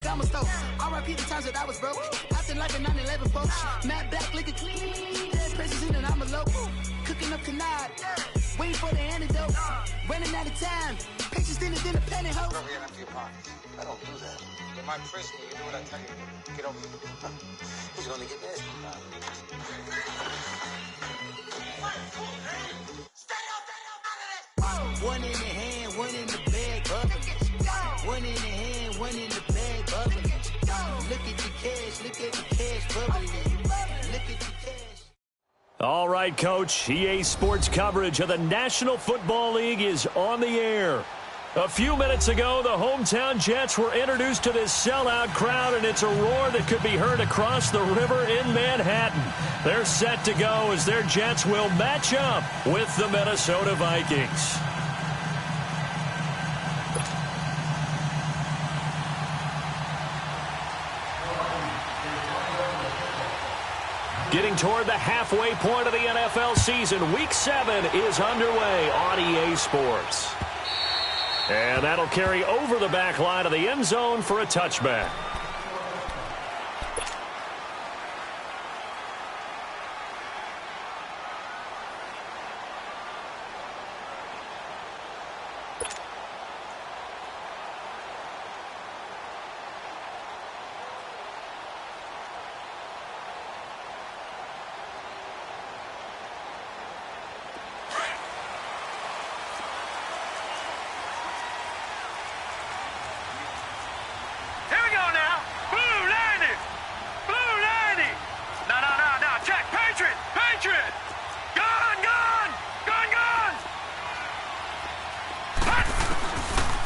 I'm a stove. I repeat the times that I was broke. Acting like a 9/11 folks. Matte black, liquor clean. Dead president and I'm a local. Cooking up canard. Waiting for the antidote. Running out of time. Patience thinner than a penny hoe. Over here and empty your pockets. I don't do that. You might frisk me. You do what I tell you. Get over here. He's gonna get nasty. Stay out of this. One in the hand, one in the bag, bubbling. One in the hand, one in the bag, bubbling. Look at the cash, look at the cash bubbling. Look at the cash. All right, Coach. EA Sports coverage of the National Football League is on the air. A few minutes ago, the hometown Jets were introduced to this sellout crowd, and it's a roar that could be heard across the river in Manhattan. They're set to go as their Jets will match up with the Minnesota Vikings. Getting toward the halfway point of the NFL season, Week 7 is underway on EA Sports. And that'll carry over the back line of the end zone for a touchback.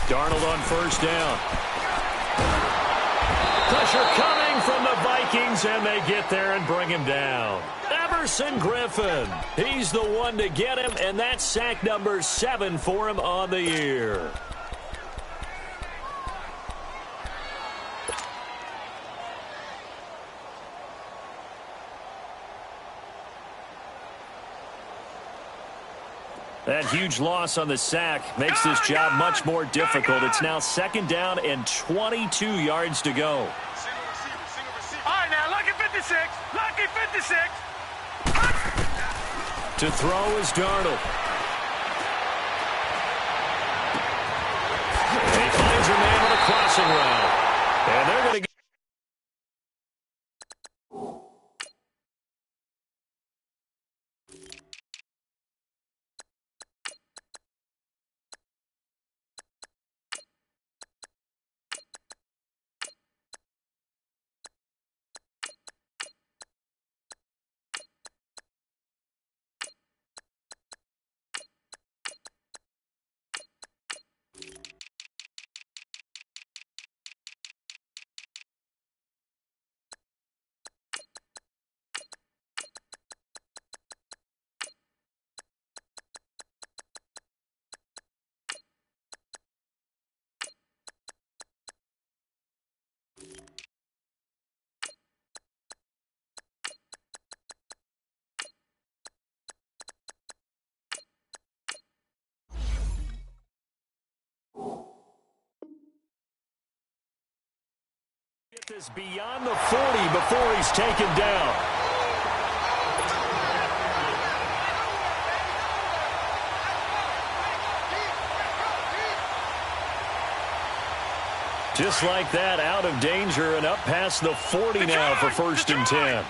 Darnold on first down. Pressure coming from the Vikings, and they get there and bring him down. Everson Griffin. He's the one to get him, and that's sack number 7 for him on the year. That huge loss on the sack makes this job much more difficult. It's now 2nd down and 22 yards to go. All right, now, lucky 56. Lucky 56. To throw is Darnold. He finds a man with a crossing route. And they're going to get this beyond the 40 before he's taken down. Just like that, out of danger and up past the 40 now for 1st and 10.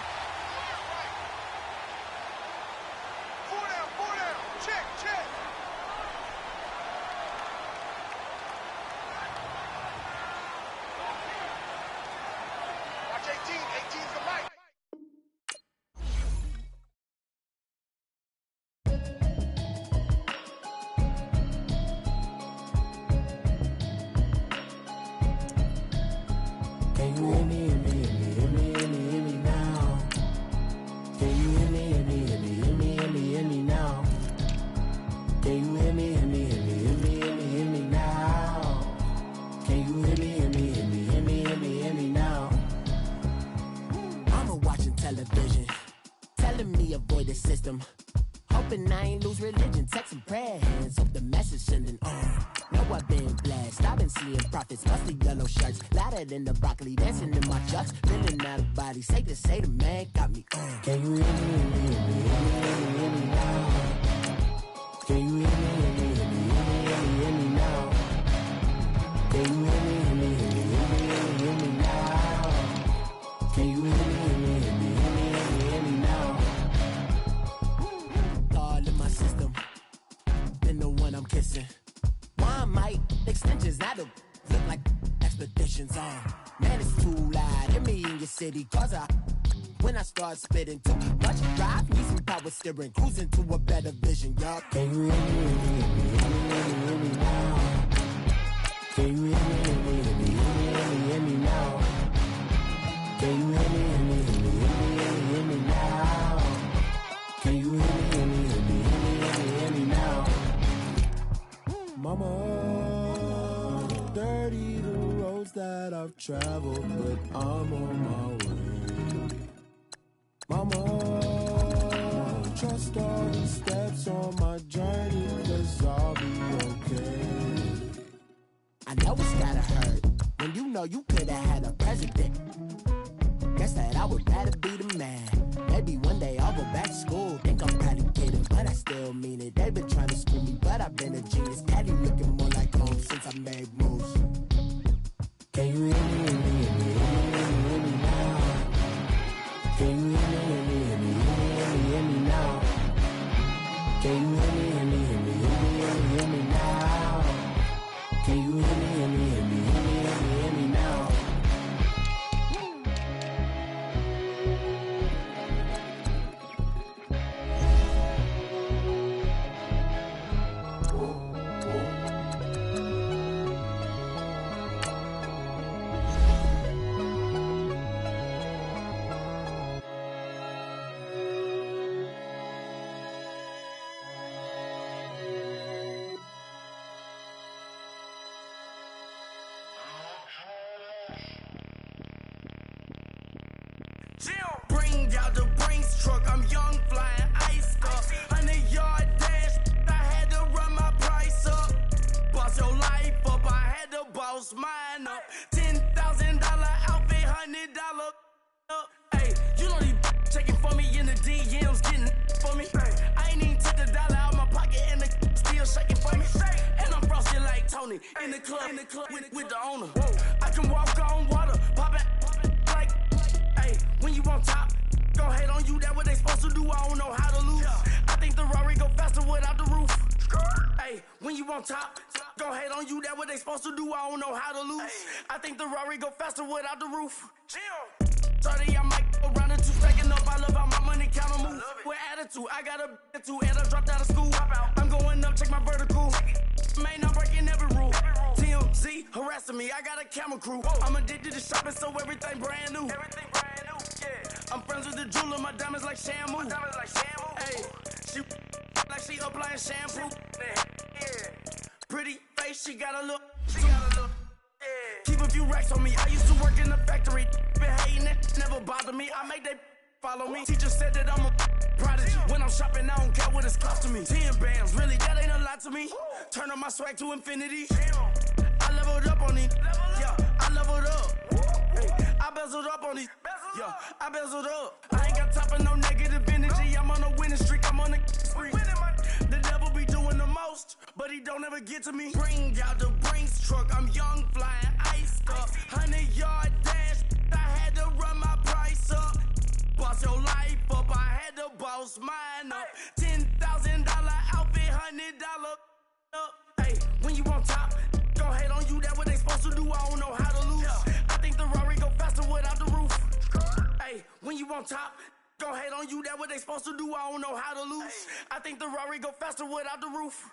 Hoping I ain't lose religion, text some prayer hands. Hope the message sending on. Know I've been blessed. I've been seeing prophets, mostly yellow shirts. Louder than the broccoli, dancing in my chucks. Feeling out of body, safe to say the man got me on. Can you hear me, hear me, hear me, hear me now? Can you hear me, hear me, hear me, hear me now? Can you hear me, hear me, hear me, hear me now? Can you hear me, hear me, hear me, hear me now? All in my system, been the one I'm kissing. One might extensions, now the look like expeditions on. Man, it's too loud. Hear me in your city, cause when I start spitting too much drive, need some power steering, cruising to a better vision, y'all. Can you hear me, hear me, hear me, hear me now? Can you hear me, hear me, hear me, hear me now? Can you hear me, hear me, hear me, hear me now? Can you hear me, hear me, hear me, hear me now? Mama, dirty the roads that I've traveled, but I'm on my way. Mama, trust all the steps on my journey, 'cause I'll be okay. I know it's gotta hurt when you know you could've had a president. Guess that I would rather be the man. Maybe one day I'll go back to school. Think I'm probably kidding, but I still mean it. They've been trying to school me, but I've been a genius. Daddy looking more like home since I made moves. Can you hear me, hear me, hear me, hear me now? Can you hear me, hear me, hear me, hear me now? Can you hear me, hear me, hear me, hear me now? Can you hear me, hear me, hear me, hear me now? Bring out the Brinks truck, I'm young, flying ice up. 100-yard dash, I had to run my price up. Boss your life up, I had to boss mine up. $10,000 outfit, $100 up. Hey, you know these checking for me in the DMs, getting for me. I ain't even took the dollar out my pocket and the still shaking for me. And I'm frosted like Tony in the club with the owner. I can walk on water, pop it like, hey, when you on top, gon' hate on you, that what they supposed to do, I don't know how to lose. I think the Rari go faster without the roof. Hey, when you on top, gon' hate on you, that what they supposed to do, I don't know how to lose. I think the Rari go faster without the roof. 30, I might go round and two, stacking up, I love how my money count on move. With attitude, I got a two, and I dropped out of school. I'm going up, check my vertical. Man, I'm breaking every rule. TMZ harassing me, I got a camera crew. I'm addicted to shopping, so everything brand new. I'm friends with the jeweler, my diamonds like Shamu. Hey, she like she applying shampoo. Pretty face, she got a look. Keep a few racks on me. I used to work in the factory. Been hating it, never bother me. I make they follow me. Teacher said that I'm a prodigy. When I'm shopping, I don't care what it's costing me. 10 bands, really, that ain't a lot to me. Turn up my swag to infinity. I leveled up on these. Yeah, I leveled up. Hey, I bezeled up on these. Yeah, I bezeled up. I ain't got time for no negative energy. I'm on a winning streak. I'm on a spree. The devil be doing the most, but he don't ever get to me. Bring out the Brinks truck. I'm young, flying ice up. 100-yard dash. I had to run my price up. Boss your life up. I had to boss mine up. $10,000 outfit, $100 up. Hey, when you on top, gon' hate on you. That what they supposed to do. I don't know how to lose. I think the Rari go faster without the roof. Hey, when you on top, gon' hate on you. That what they supposed to do. I don't know how to lose. I think the Rari go faster without the roof.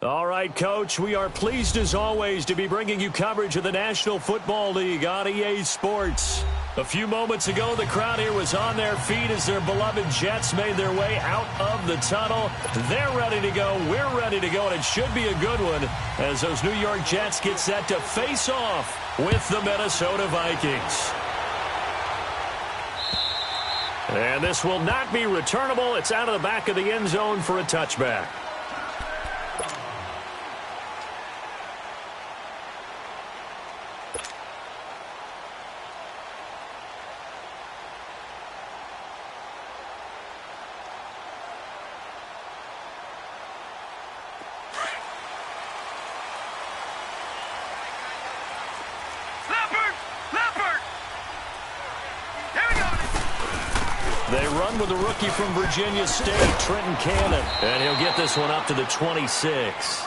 All right, Coach, we are pleased as always to be bringing you coverage of the National Football League on EA Sports. A few moments ago, the crowd here was on their feet as their beloved Jets made their way out of the tunnel. They're ready to go. We're ready to go, and it should be a good one as those New York Jets get set to face off with the Minnesota Vikings. And this will not be returnable. It's out of the back of the end zone for a touchback. They run with the rookie from Virginia State, Trenton Cannon. And he'll get this one up to the 26.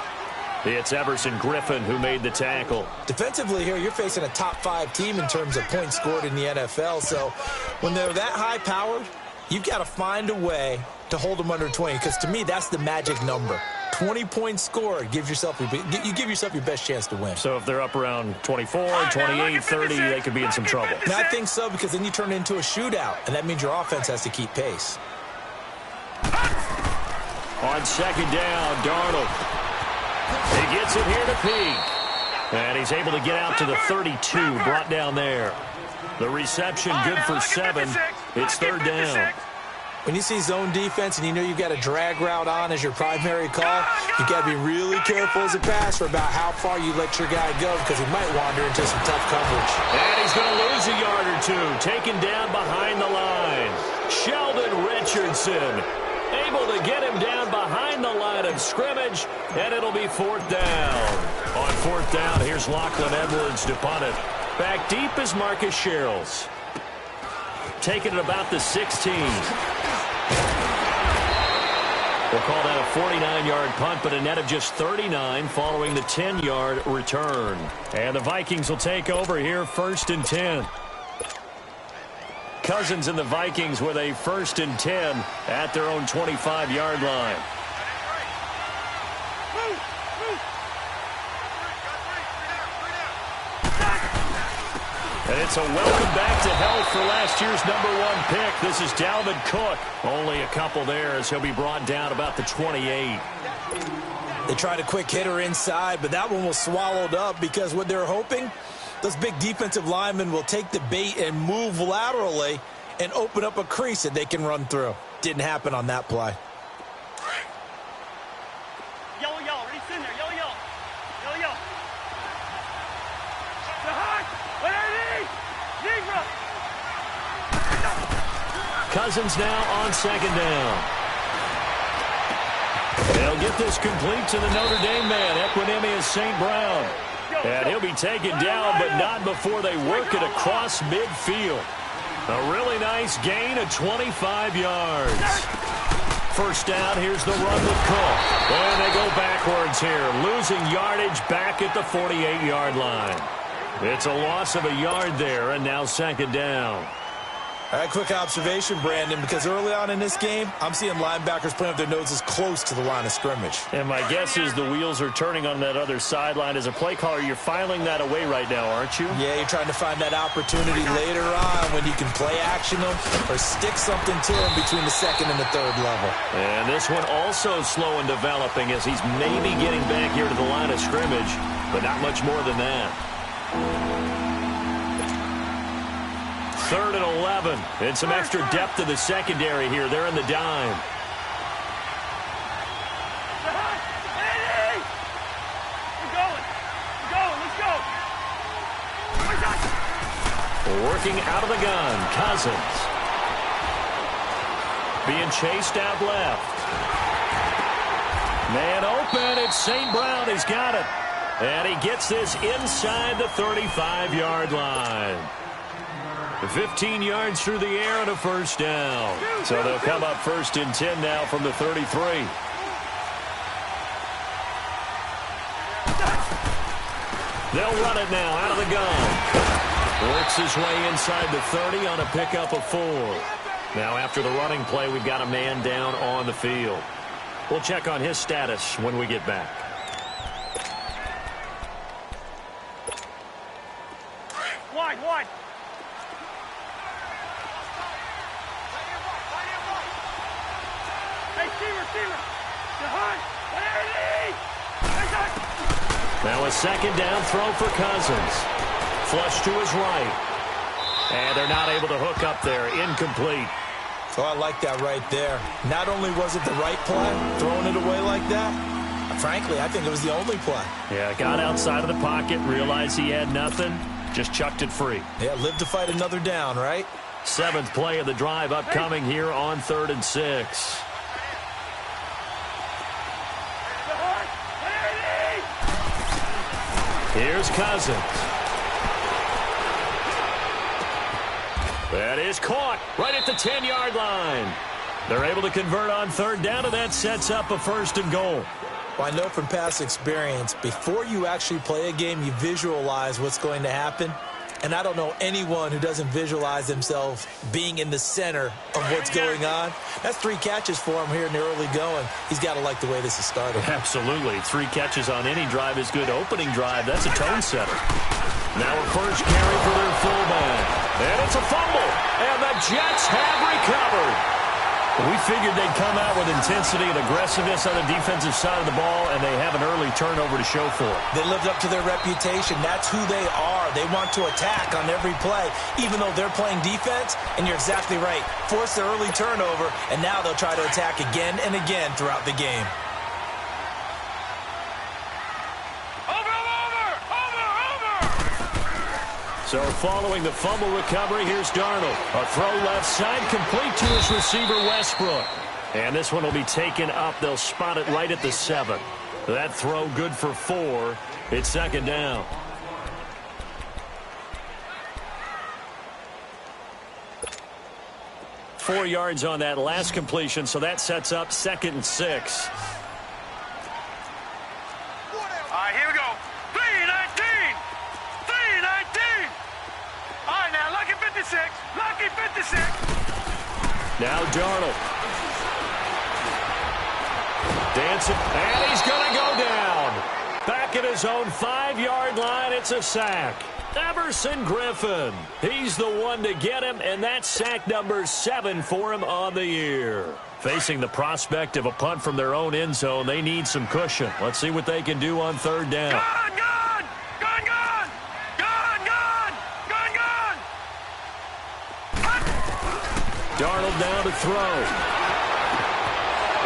It's Everson Griffin who made the tackle. Defensively here, you're facing a top-5 team in terms of points scored in the NFL. So when they're that high-powered, you've got to find a way to hold them under 20. Because to me, that's the magic number. 20 points scored, you give yourself your best chance to win. So if they're up around 24, 28, 30, they could be in some trouble. And I think so, because then you turn it into a shootout, and that means your offense has to keep pace. On second down, Darnold. He gets it here to Peak. And he's able to get out to the 32, brought down there. The reception good for 7. It's third down. When you see zone defense and you know you've got a drag route on as your primary call, you've got to be really careful as a passer about how far you let your guy go, because he might wander into some tough coverage. And he's going to lose a yard or two, taken down behind the line. Sheldon Richardson able to get him down behind the line of scrimmage, and it'll be fourth down. On fourth down, here's Lachlan Edwards to punt it. Back deep is Marcus Sherrills. Taking it about the 16. We'll call that a 49-yard punt, but a net of just 39 following the 10-yard return. And the Vikings will take over here, first and 10. Cousins and the Vikings with a first and 10 at their own 25-yard line. And it's a welcome back to health for last year's #1 pick. This is Dalvin Cook. Only a couple there as he'll be brought down about the 28. They tried a quick hitter inside, but that one was swallowed up because what they're hoping, those big defensive linemen will take the bait and move laterally and open up a crease that they can run through. Didn't happen on that play. Yellow, yellow. Ready, in there. Yellow, yellow. Yellow, yellow. Cousins now on second down. They'll get this complete to the Notre Dame man, Equanimeous St. Brown. And he'll be taken down, but not before they work it across midfield. A really nice gain of 25 yards. First down, here's the run with Cook. And they go backwards here, losing yardage back at the 48-yard line. It's a loss of a yard there, and now second down. All right, quick observation, Brandon, because early on in this game, I'm seeing linebackers playing with their noses close to the line of scrimmage. And my guess is the wheels are turning on that other sideline. As a play caller, you're filing that away right now, aren't you? Yeah, you're trying to find that opportunity later on when you can play action them or stick something to them between the second and the third level. And this one also slow in developing as he's maybe getting back here to the line of scrimmage, but not much more than that. Third and 11. And some extra depth to the secondary here. They're in the dime. Working out of the gun, Cousins. Being chased out left. Man open, it's St. Brown. He's got it. And he gets this inside the 35-yard line. 15 yards through the air and a first down. So they'll come up first and 10 now from the 33. They'll run it now out of the gun. Works his way inside the 30 on a pickup of 4. Now after the running play, we've got a man down on the field. We'll check on his status when we get back. Wide, wide. Hey, receiver. Now a second down throw for Cousins. Flush to his right. And they're not able to hook up there. Incomplete. Oh, I like that right there. Not only was it the right play, throwing it away like that, frankly, I think it was the only play. Yeah, got outside of the pocket, realized he had nothing, just chucked it free. Yeah, live to fight another down, right? 7th play of the drive upcoming here on 3rd and 6. Here's Cousins. That is caught right at the 10-yard line. They're able to convert on 3rd down, and that sets up a 1st and goal. Well, I know from past experience, before you actually play a game, you visualize what's going to happen. And I don't know anyone who doesn't visualize themselves being in the center of what's going on. That's 3 catches for him here in the early going. He's got to like the way this is started. Absolutely. 3 catches on any drive is good. Opening drive, that's a tone setter. Now a first carry for their fullback. And it's a fumble. And the Jets have recovered. We figured they'd come out with intensity and aggressiveness on the defensive side of the ball, and they have an early turnover to show for it. They lived up to their reputation. That's who they are. They want to attack on every play, even though they're playing defense. And you're exactly right. Force the early turnover, and now they'll try to attack again and again throughout the game. So following the fumble recovery, here's Darnold. A throw left side, complete to his receiver, Westbrook. And this one will be taken up. They'll spot it right at the 7. That throw good for 4. It's 2nd down. Four yards on that last completion, so that sets up 2nd and 6. All right, here we go. 3-19. 3-19. All right, now, lucky 56. Lucky 56. Now Darnold. Dancing, and he's going to go down. Back at his own 5-yard line, it's a sack. Everson Griffin. He's the one to get him, and that's sack number 7 for him on the year. Facing the prospect of a punt from their own end zone, they need some cushion. Let's see what they can do on 3rd down. Gone, gone. Gone, gone. Gone, gone. Gone, gone. Darnold now to throw.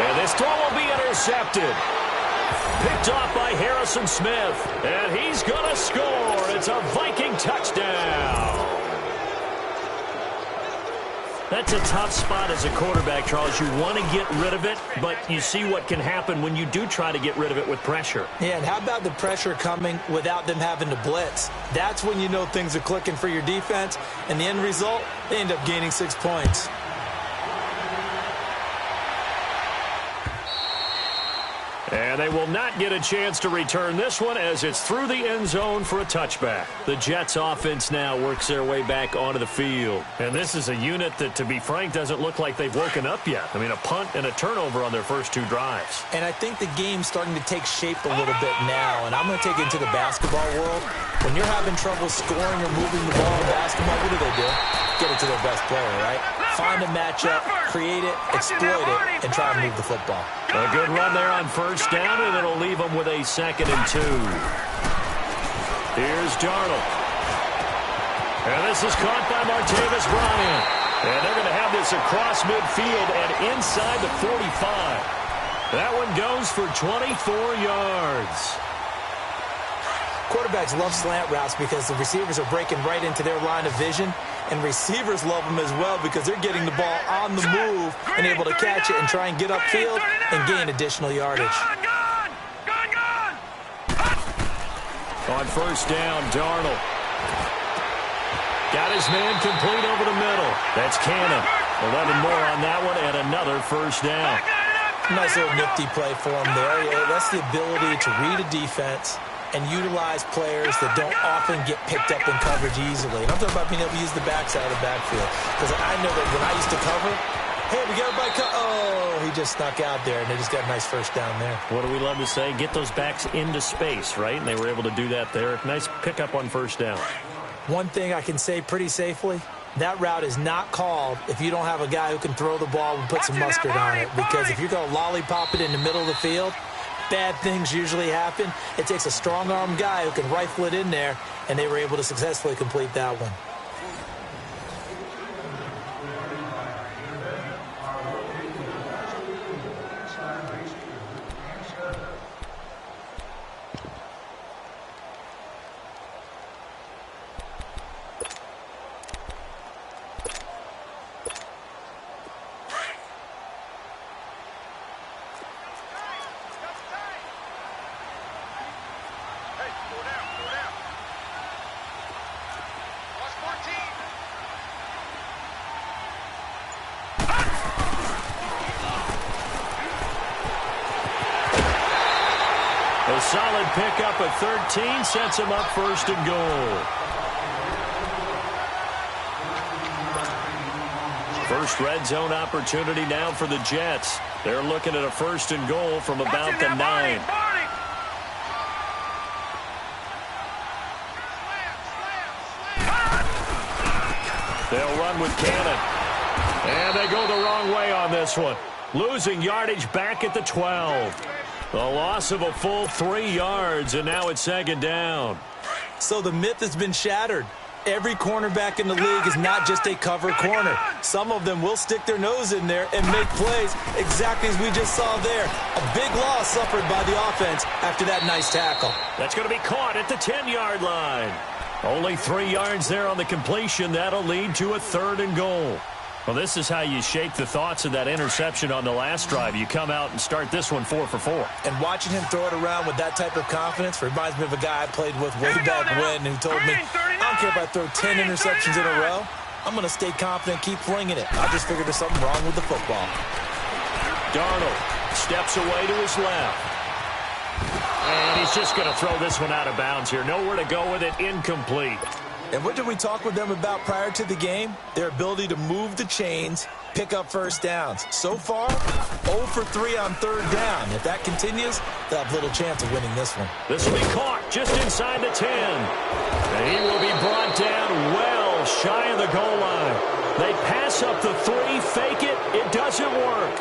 And this throw will be intercepted. Picked off by Harrison Smith. And he's going to score. It's a Viking touchdown. That's a tough spot as a quarterback, Charles. You want to get rid of it, but you see what can happen when you do try to get rid of it with pressure. Yeah, and how about the pressure coming without them having to blitz? That's when you know things are clicking for your defense. And the end result, they end up gaining 6 points. And they will not get a chance to return this one as it's through the end zone for a touchback. The Jets offense now works their way back onto the field. And this is a unit that, to be frank, doesn't look like they've woken up yet. I mean, a punt and a turnover on their first 2 drives. And I think the game's starting to take shape a little bit now. And I'm going to take it into the basketball world. When you're having trouble scoring or moving the ball in basketball, what do? Get it to their best player, right? Find a matchup, create it, exploit it, and try to move the football. A good run there on 1st down, and it'll leave them with a 2nd and 2. Here's Darnold. And this is caught by Martavis Bryant. And they're going to have this across midfield and inside the 45. That one goes for 24 yards. Quarterbacks love slant routes because the receivers are breaking right into their line of vision, and receivers love them as well because they're getting the ball on the move and able to catch it and try and get upfield and gain additional yardage. On 1st down, Darnold. Got his man complete over the middle. That's Cannon. 11 more on that one and another 1st down. Nice little nifty play for him there. Yeah, that's the ability to read a defense and utilize players that don't often get picked up in coverage easily. And I'm talking about being able to use the backside of the backfield. Because I know that when I used to cover, hey, we got everybody oh, he just snuck out there, and they just got a nice 1st down there. What do we love to say? Get those backs into space, right? And they were able to do that there. Nice pickup on 1st down. One thing I can say pretty safely, that route is not called if you don't have a guy who can throw the ball and put some mustard on it. Because if you're going to lollipop it in the middle of the field, bad things usually happen. It takes a strong-arm guy who can rifle it in there, and they were able to successfully complete that one. solid pickup of 13 sets him up first and goal. First red zone opportunity now for the Jets. They're looking at a first and goal from about the 9. They'll run with Cannon. And they go the wrong way on this one. Losing yardage back at the 12. The loss of a full 3 yards, and now it's second down. So the myth has been shattered. Every cornerback in the league is not just a cover corner. Some of them will stick their nose in there and make plays exactly as we just saw there. A big loss suffered by the offense after that nice tackle. That's going to be caught at the 10-yard line. Only 3 yards there on the completion. That'll lead to a third and goal. Well, this is how you shake the thoughts of that interception on the last drive. You come out and start this one 4 for 4. And watching him throw it around with that type of confidence reminds me of a guy I played with way back when who told me, I don't care if I throw 10 interceptions in a row. I'm going to stay confident, keep flinging it. I just figured there's something wrong with the football. Darnold steps away to his left. And he's just going to throw this one out of bounds here. Nowhere to go with it. Incomplete. And what did we talk with them about prior to the game? Their ability to move the chains, pick up first downs. So far, 0 for 3 on third down. If that continues, they'll have little chance of winning this one. This will be caught just inside the 10. And he will be brought down well shy of the goal line. They pass up the 3, fake it. It doesn't work.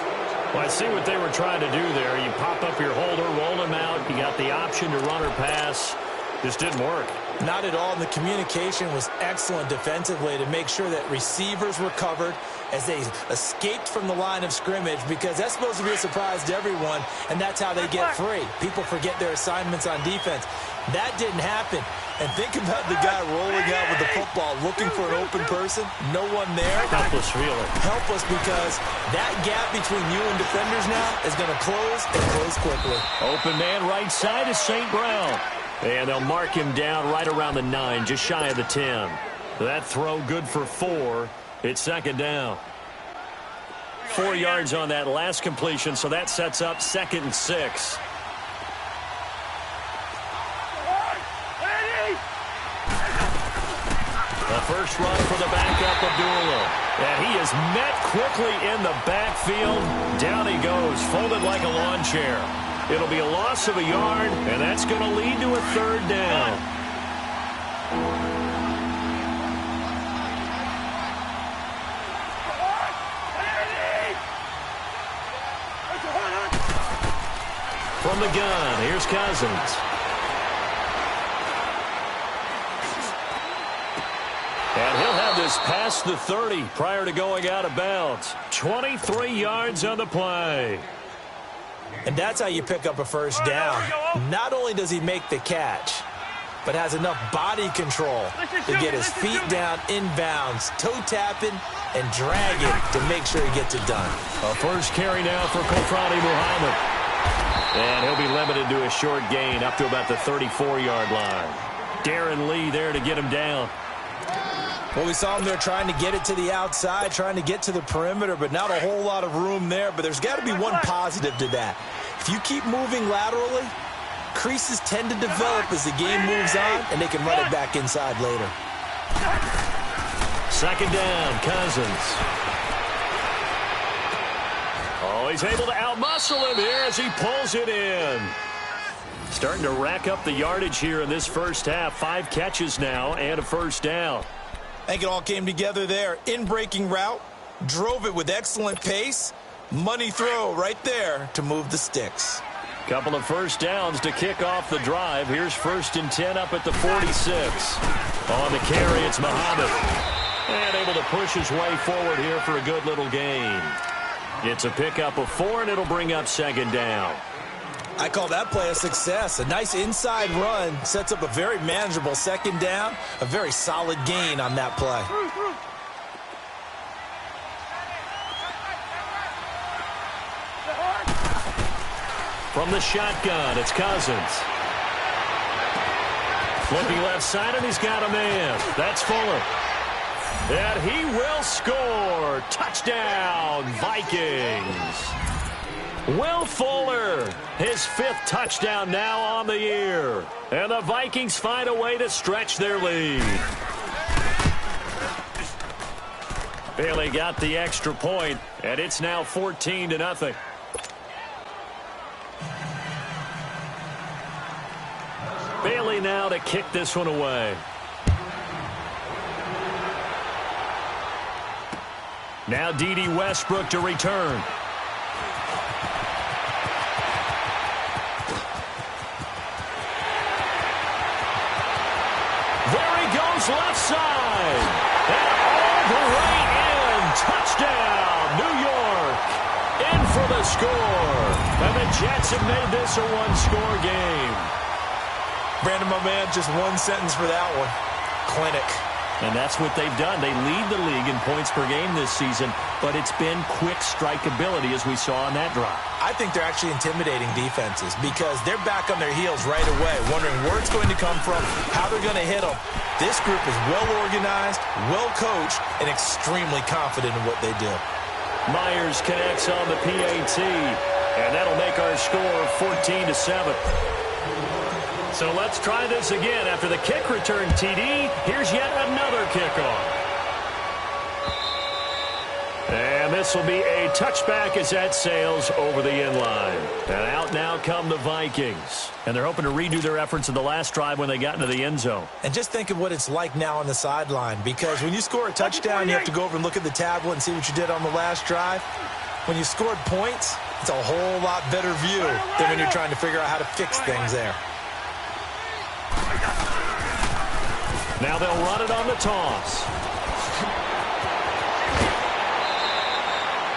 Well, I see what they were trying to do there. You pop up your holder, roll him out. You got the option to run or pass. Just didn't work. Not at all. And the communication was excellent defensively to make sure that receivers were covered as they escaped from the line of scrimmage, because that's supposed to be a surprise to everyone, and that's how they get free. People forget their assignments on defense. That didn't happen. And think about the guy rolling out with the football, looking for an open person, no one there. Helpless feeling. Helpless, because that gap between you and defenders now is going to close and close quickly. Open man right side is St. Brown. And they'll mark him down right around the 9, just shy of the 10. That throw good for 4. It's second down. 4 yards on that last completion, so that sets up 2nd and 6. The first run for the backup, Abdullah. And he is met quickly in the backfield. Down he goes, folded like a lawn chair. It'll be a loss of a yard, and that's going to lead to a third down. From the gun, here's Cousins. And he'll have this past the 30 prior to going out of bounds. 23 yards on the play. And that's how you pick up a first down. Not only does he make the catch, but has enough body control to get his feet down inbounds, toe tapping, and dragging to make sure he gets it done. A first carry now for Kofrani Muhammad. And he'll be limited to a short gain up to about the 34-yard line. Darren Lee there to get him down. Well, we saw him there trying to get it to the outside, trying to get to the perimeter, but not a whole lot of room there. But there's got to be one positive to that. If you keep moving laterally, creases tend to develop as the game moves on, and they can run it back inside later. Second down, Cousins. Oh, he's able to outmuscle him here as he pulls it in. Starting to rack up the yardage here in this first half. 5 catches now and a first down. I think it all came together there. In-breaking route, drove it with excellent pace. Money throw right there to move the sticks. Couple of first downs to kick off the drive. Here's 1st and 10 up at the 46. On the carry, it's Muhammad. And able to push his way forward here for a good little gain. It's a pickup of 4, and it'll bring up second down. I call that play a success. A nice inside run sets up a very manageable second down. A very solid gain on that play. From the shotgun, it's Cousins. Looking left side, and he's got a man. That's Fuller. And he will score. Touchdown, Vikings. Will Fuller, his 5th touchdown now on the year. And the Vikings find a way to stretch their lead. Bailey got the extra point, and it's now 14-0. Bailey now to kick this one away. Now D.D. Westbrook to return. There he goes left side. And all the way in. Touchdown, New York. In for the score. And the Jets have made this a one-score game. Brandon, my man, just one sentence for that one. Clinic. And that's what they've done. They lead the league in points per game this season, but it's been quick strikeability as we saw on that drive. I think they're actually intimidating defenses because they're back on their heels right away, wondering where it's going to come from, how they're going to hit them. This group is well-organized, well-coached, and extremely confident in what they do. Myers connects on the PAT, and that'll make our score 14-7. So let's try this again. After the kick return, TD, here's yet another kickoff. And this will be a touchback as that sails over the end line. And out now come the Vikings. And they're hoping to redo their efforts in the last drive when they got into the end zone. And just think of what it's like now on the sideline, because when you score a touchdown, you have to go over and look at the tablet and see what you did on the last drive. When you scored points, it's a whole lot better view than when you're trying to figure out how to fix things there. Now they'll run it on the toss.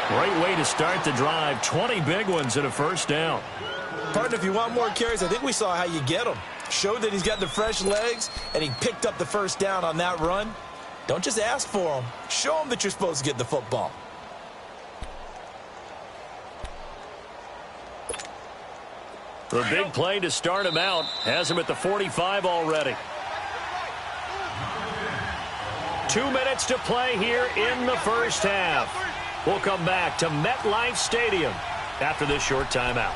Great way to start the drive. 20 big ones and a first down. Partner, if you want more carries, I think we saw how you get them. Showed that he's got the fresh legs, and he picked up the first down on that run. Don't just ask for them. Show them that you're supposed to get the football. The big play to start him out has him at the 45 already. 2 minutes to play here in the first half. We'll come back to MetLife Stadium after this short timeout.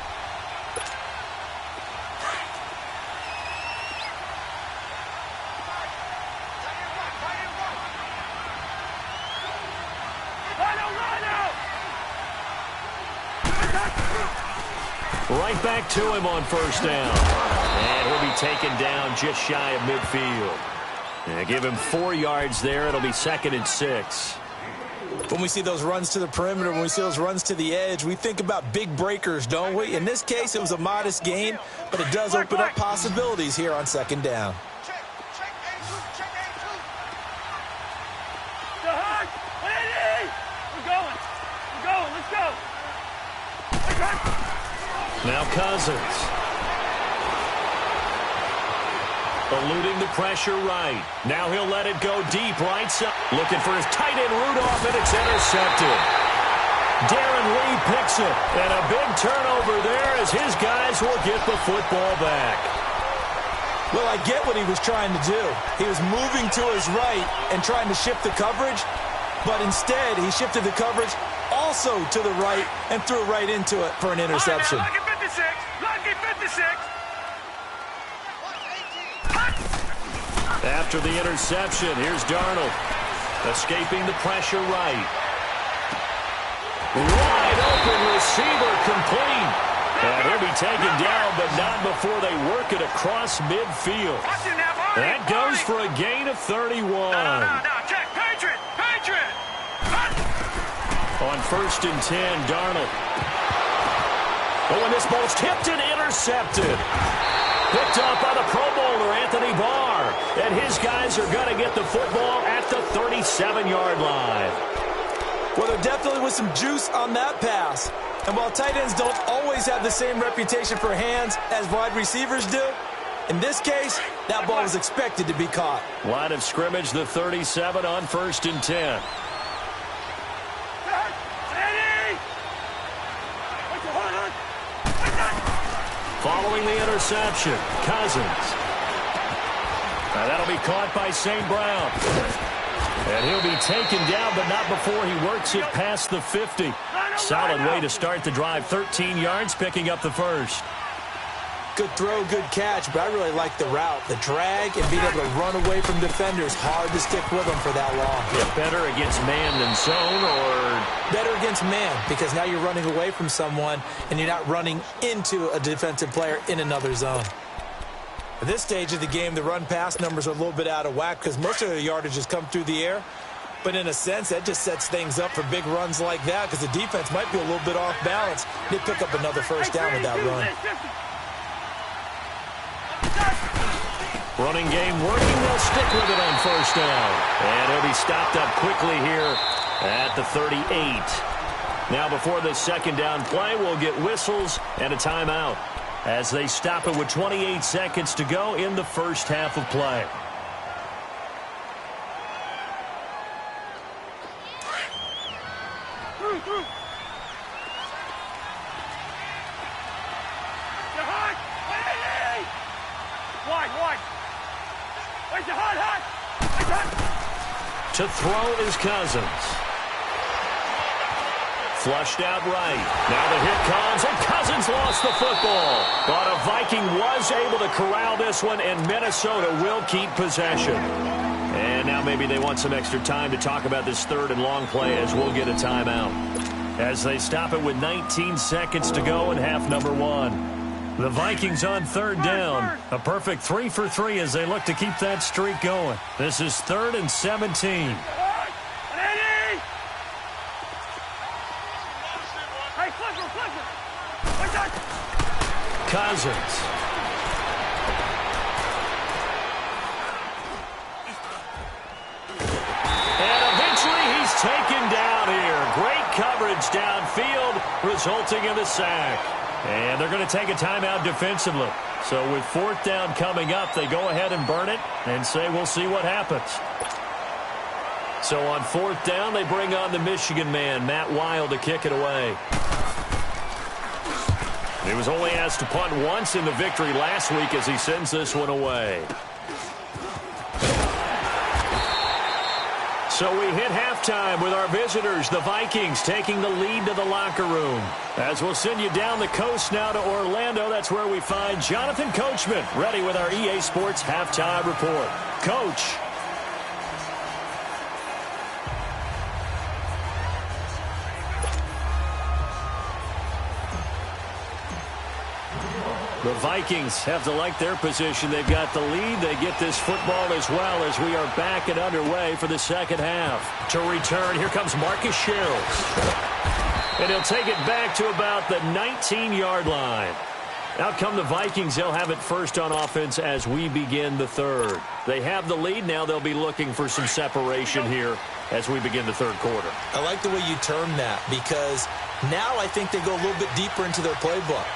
Right back to him on first down. And he'll be taken down just shy of midfield. And give him 4 yards there. It'll be 2nd and 6. When we see those runs to the perimeter, when we see those runs to the edge, we think about big breakers, don't we? In this case, it was a modest gain, but it does open up possibilities here on 2nd down. Now Cousins. Eluding the pressure right. Now he'll let it go deep right side. Looking for his tight end Rudolph, and it's intercepted. Darren Lee picks it. And a big turnover there as his guys will get the football back. Well, I get what he was trying to do. He was moving to his right and trying to shift the coverage, but instead he shifted the coverage also to the right and threw right into it for an interception. Lucky 56. Lucky 56. After the interception, here's Darnold. Escaping the pressure right. Wide open receiver complete. And he'll be taken down, but not before they work it across midfield. That goes for a gain of 31. No, check. Patriot. On 1st and 10, Darnold. Oh, and this ball's tipped and intercepted. Picked up by the Pro Bowler, Anthony Barr. And his guys are going to get the football at the 37-yard line. Well, there definitely was some juice on that pass. And while tight ends don't always have the same reputation for hands as wide receivers do, in this case, that ball was expected to be caught. Line of scrimmage, the 37 on 1st and 10. Following the interception, Cousins. Now that'll be caught by St. Brown. And he'll be taken down, but not before he works it past the 50. Solid way to start the drive. 13 yards, picking up the first. Good throw, good catch, but I really like the route. The drag and being able to run away from defenders. Hard to stick with them for that long. Yeah, better against man than zone, or? Better against man, because now you're running away from someone and you're not running into a defensive player in another zone. At this stage of the game, the run-pass numbers are a little bit out of whack because most of the yardage has come through the air. But in a sense, that just sets things up for big runs like that because the defense might be a little bit off balance. They pick up another first down with that run. Running game working. They'll stick with it on first down. And he'll be stopped up quickly here at the 38. Now before this second down play, we'll get whistles and a timeout as they stop it with 28 seconds to go in the first half of play. To throw is Cousins. Flushed out right. Now the hit comes, and Cousins lost the football. But a Viking was able to corral this one, and Minnesota will keep possession. And now maybe they want some extra time to talk about this third and long play as we'll get a timeout. As they stop it with 19 seconds to go in half number one. The Vikings on third down. A perfect 3 for 3 as they look to keep that streak going. This is 3rd and 17. Cousins. And eventually he's taken down here. Great coverage downfield, resulting in the sack. And they're going to take a timeout defensively. So with fourth down coming up, they go ahead and burn it and say we'll see what happens. So on fourth down, they bring on the Michigan man, Matt Wild, to kick it away. He was only asked to punt once in the victory last week as he sends this one away. So we hit halftime with our visitors, the Vikings, taking the lead to the locker room. As we'll send you down the coast now to Orlando, that's where we find Jonathan Coachman, ready with our EA Sports Halftime Report. Coach. The Vikings have to like their position. They've got the lead. They get this football as well as we are back and underway for the second half. To return, here comes Marcus Sherrills. And he'll take it back to about the 19-yard line. Out come the Vikings. They'll have it first on offense as we begin the third. They have the lead. Now they'll be looking for some separation here as we begin the third quarter. I like the way you term that because now I think they go a little bit deeper into their playbook.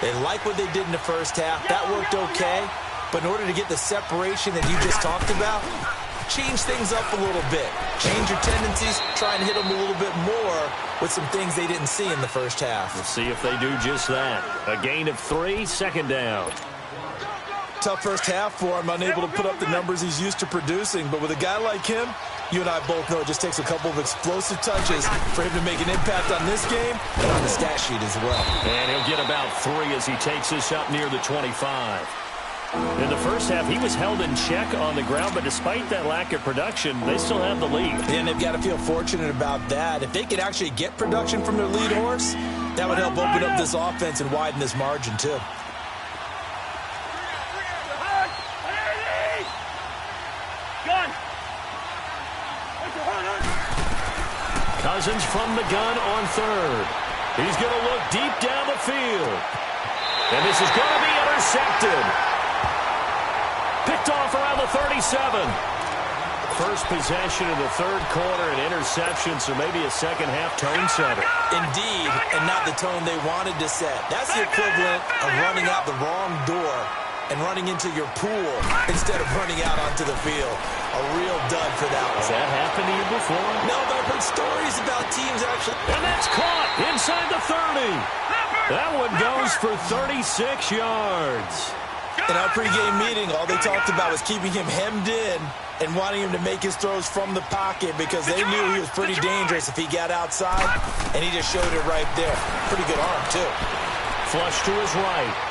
They like what they did in the first half. That worked okay. But in order to get the separation that you just talked about, change things up a little bit. Change your tendencies. Try and hit them a little bit more with some things they didn't see in the first half. We'll see if they do just that. A gain of 3, second down. Tough first half for him. Unable to put up the numbers he's used to producing. But with a guy like him, you and I both know it just takes a couple of explosive touches for him to make an impact on this game and on the stat sheet as well. And he'll get about 3 as he takes this up near the 25. In the first half, he was held in check on the ground, but despite that lack of production, they still have the lead. And they've got to feel fortunate about that. If they could actually get production from their lead horse, that would help open up this offense and widen this margin too. Cousins from the gun on third. He's going to look deep down the field. And this is going to be intercepted. Picked off around the 37. First possession of the third quarter, an interception, so maybe a second half tone setter. Indeed, and not the tone they wanted to set. That's the equivalent of running out the wrong door and running into your pool instead of running out onto the field. A real dud for that one. Has that happened to you before? No, but I've heard stories about teams actually. And that's caught inside the 30. That one goes for 36 yards. In our pregame meeting, all they talked about was keeping him hemmed in and wanting him to make his throws from the pocket because they knew he was pretty dangerous if he got outside, and he just showed it right there. Pretty good arm, too. Flush to his right.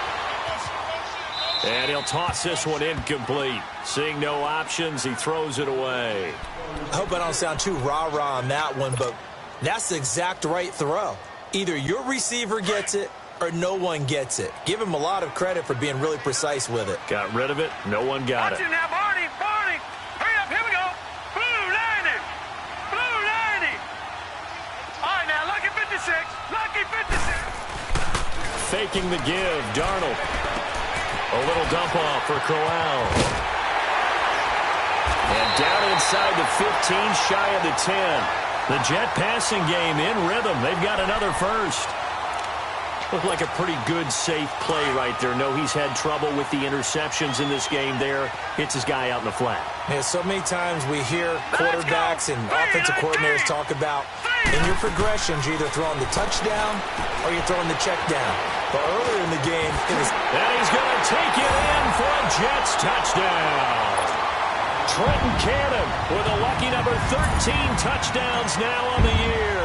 And he'll toss this one incomplete. Seeing no options, he throws it away. I hope I don't sound too rah-rah on that one, but that's the exact right throw. Either your receiver gets it or no one gets it. Give him a lot of credit for being really precise with it. Got rid of it. No one got it. Now, Barney. Hurry up. Here we go. Blue 90. Blue 90. All right, now, lucky 56. Lucky 56. Faking the give. Darnold. A little dump off for Corral. And down inside the 15, shy of the 10. The Jet passing game in rhythm. They've got another first. Looked like a pretty good, safe play right there. No, he's had trouble with the interceptions in this game there. Hits his guy out in the flat. Yeah, so many times we hear quarterbacks and offensive coordinators talk about in your progressions, you're either throwing the touchdown or you're throwing the check down. But earlier in the game, it was... And he's going to take it in for a Jets touchdown. Trenton Cannon with a lucky number 13 touchdowns now on the year.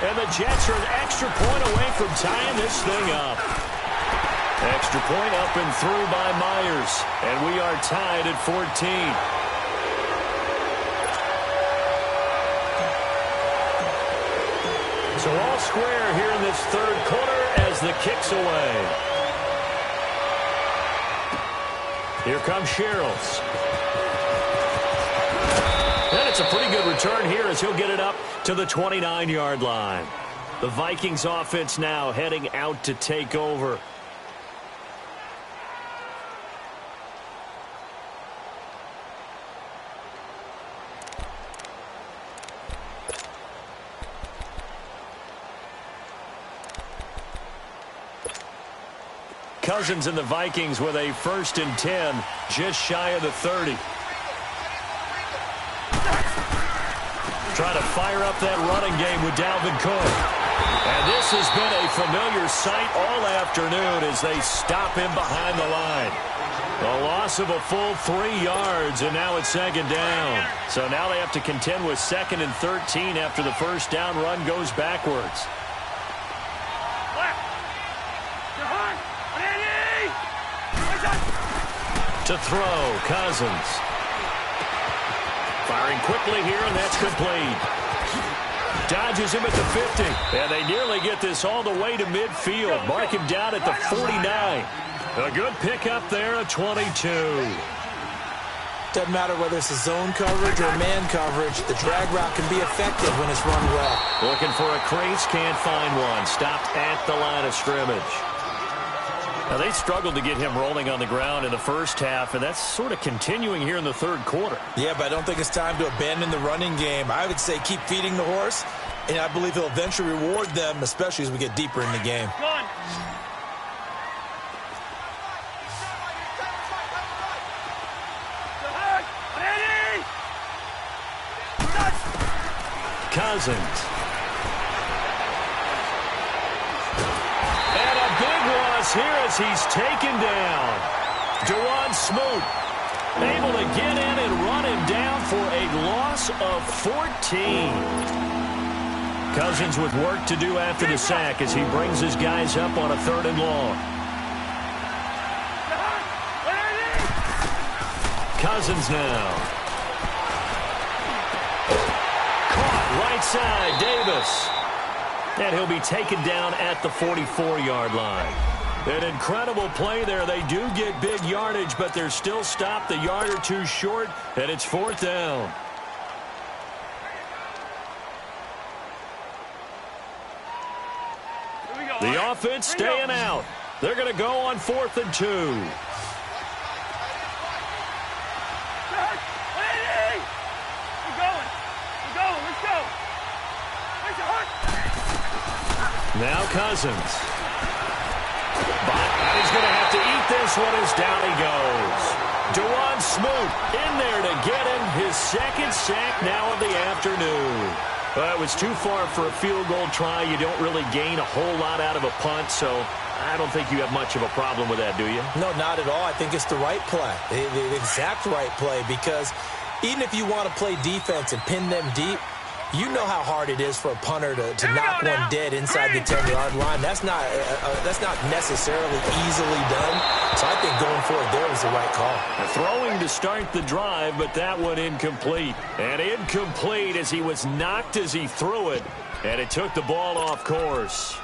And the Jets are an extra point away from tying this thing up. Extra point up and through by Myers. And we are tied at 14. So all square here in this third quarter as the kick's away. Here comes Sherrills. And it's a pretty good return here as he'll get it up to the 29-yard line. The Vikings offense now heading out to take over. Cousins and the Vikings with a 1st and 10, just shy of the 30. Trying to fire up that running game with Dalvin Cook. And this has been a familiar sight all afternoon as they stop him behind the line. A loss of a full 3 yards, and now it's 2nd down. So now they have to contend with 2nd and 13 after the first down run goes backwards. To throw, Cousins. Firing quickly here, and that's complete. Dodges him at the 50. And they nearly get this all the way to midfield. Mark him down at the 49. A good pickup there, a 22. Doesn't matter whether it's a zone coverage or man coverage. The drag route can be effective when it's run well. Looking for a crease, can't find one. Stopped at the line of scrimmage. Now, they struggled to get him rolling on the ground in the first half, and that's sort of continuing here in the third quarter. Yeah, but I don't think it's time to abandon the running game. I would say keep feeding the horse, and I believe he'll eventually reward them, especially as we get deeper in the game. Cousins. Here as he's taken down. Dewan Smoot able to get in and run him down for a loss of 14. Cousins with work to do after the sack as he brings his guys up on a 3rd and long. Cousins now. Caught right side, Davis. And he'll be taken down at the 44-yard line. An incredible play there. They do get big yardage, but they're still stopped a yard or two short, and it's 4th down. The offense staying out. They're going to go on 4th and 2. We're going. Let's go. Now Cousins. But he's going to have to eat this one as down he goes. Dewan Smoot in there to get him his 2nd sack now of the afternoon. It was too far for a field goal try. You don't really gain a whole lot out of a punt, so I don't think you have much of a problem with that, do you? No, not at all. I think it's the right play, the exact right play, because even if you want to play defense and pin them deep, you know how hard it is for a punter to knock one dead inside the 10-yard line. That's not necessarily easily done. So I think going for it there was the right call. Throwing to start the drive, but that one incomplete. And incomplete as he was knocked as he threw it, and it took the ball off course.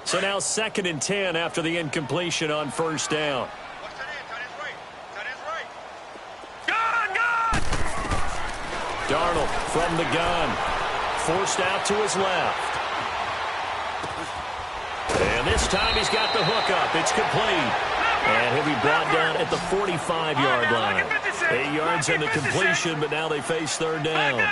So now 2nd and 10 after the incompletion on first down. Darnold from the gun. Forced out to his left. And this time he's got the hook up. It's complete. And he'll be brought down at the 45-yard line. 8 yards in the completion, but now they face 3rd down.